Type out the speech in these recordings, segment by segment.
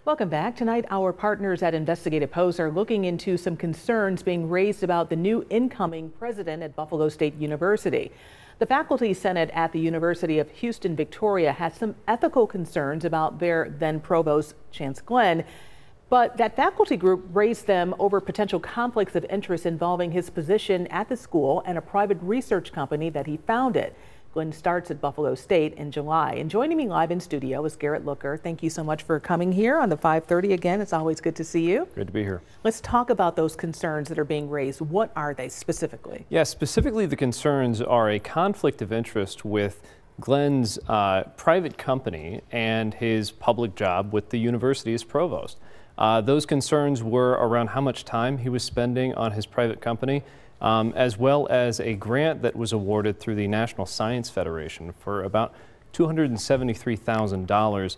Welcome back. Tonight, our partners at Investigative Post are looking into some concerns being raised about the new incoming president at Buffalo State University. The Faculty Senate at the University of Houston, Victoria has some ethical concerns about their then provost, Chance Glenn, but that faculty group raised them over potential conflicts of interest involving his position at the school and a private research company that he founded. Glenn starts at Buffalo State in July. And joining me live in studio is Garrett Looker. Thank you so much for coming here on the 5:30 again. It's always good to see you. Good to be here. Let's talk about those concerns that are being raised. What are they specifically? Yeah, specifically the concerns are a conflict of interest with Glenn's private company and his public job with the university as provost. Those concerns were around how much time he was spending on his private company, as well as a grant that was awarded through the National Science Federation for about $273,000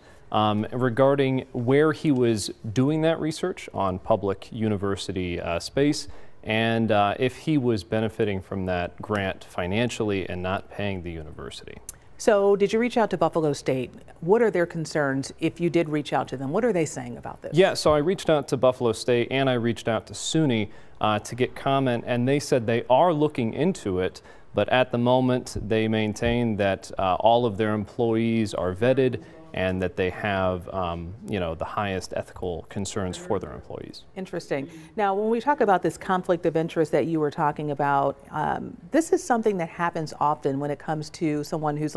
regarding where he was doing that research on public university space and if he was benefiting from that grant financially and not paying the university. So did you reach out to Buffalo State? What are their concerns if you did reach out to them? What are they saying about this? Yeah, so I reached out to Buffalo State and I reached out to SUNY to get comment, and they said they are looking into it, but at the moment they maintain that all of their employees are vetted and that they have, the highest ethical concerns for their employees. Interesting. Now, when we talk about this conflict of interest that you were talking about, this is something that happens often when it comes to someone who's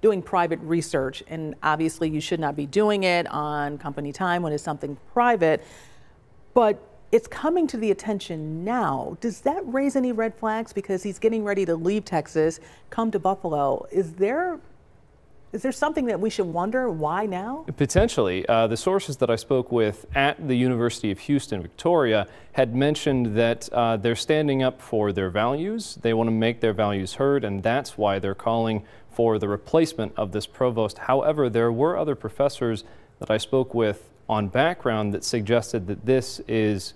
doing private research, and obviously you should not be doing it on company time when it's something private, but it's coming to the attention now. Does that raise any red flags because he's getting ready to leave Texas, come to Buffalo? Is there something that we should wonder why now? Potentially. The sources that I spoke with at the University of Houston, Victoria, had mentioned that they're standing up for their values. They want to make their values heard, and that's why they're calling for the replacement of this provost. However, there were other professors that I spoke with on background that suggested that this is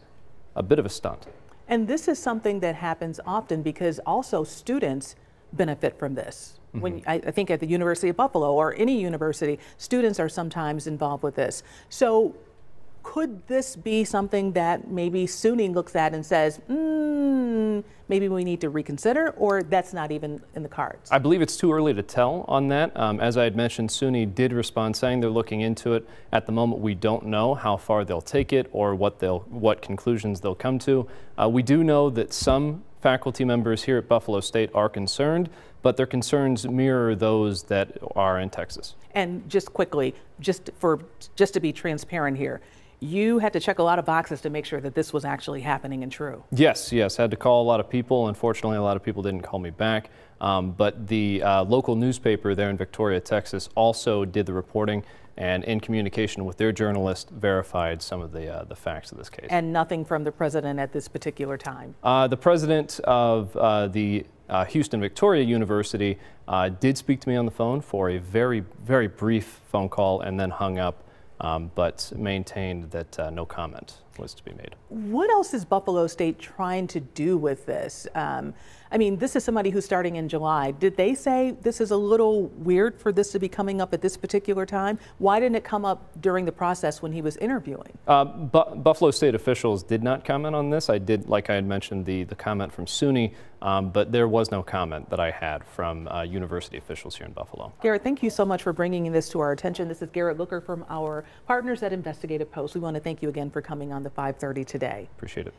a bit of a stunt. And this is something that happens often because also students benefit from this. When I think at the University of Buffalo or any university, students are sometimes involved with this. So could this be something that maybe SUNY looks at and says, maybe we need to reconsider, or that's not even in the cards? I believe it's too early to tell on that. As I had mentioned, SUNY did respond saying they're looking into it. At the moment, we don't know how far they'll take it or what conclusions they'll come to. We do know that some faculty members here at Buffalo State are concerned, but their concerns mirror those that are in Texas. And just quickly, just to be transparent here, you had to check a lot of boxes to make sure that this was actually happening and true. Yes, had to call a lot of people. Unfortunately, a lot of people didn't call me back. But the local newspaper there in Victoria, Texas also did the reporting and in communication with their journalist verified some of the facts of this case. And nothing from the president at this particular time? The president of the Houston Victoria University did speak to me on the phone for a very, very brief phone call and then hung up. But maintained that no comment was to be made. What else is Buffalo State trying to do with this? I mean, this is somebody who's starting in July. Did they say this is a little weird for this to be coming up at this particular time? Why didn't it come up during the process when he was interviewing? Buffalo State officials did not comment on this. I did, like I had mentioned, the comment from SUNY, but there was no comment that I had from university officials here in Buffalo. Garrett, thank you so much for bringing this to our attention. This is Garrett Looker from our partners at Investigative Post. We want to thank you again for coming on the 5:30 today. Appreciate it.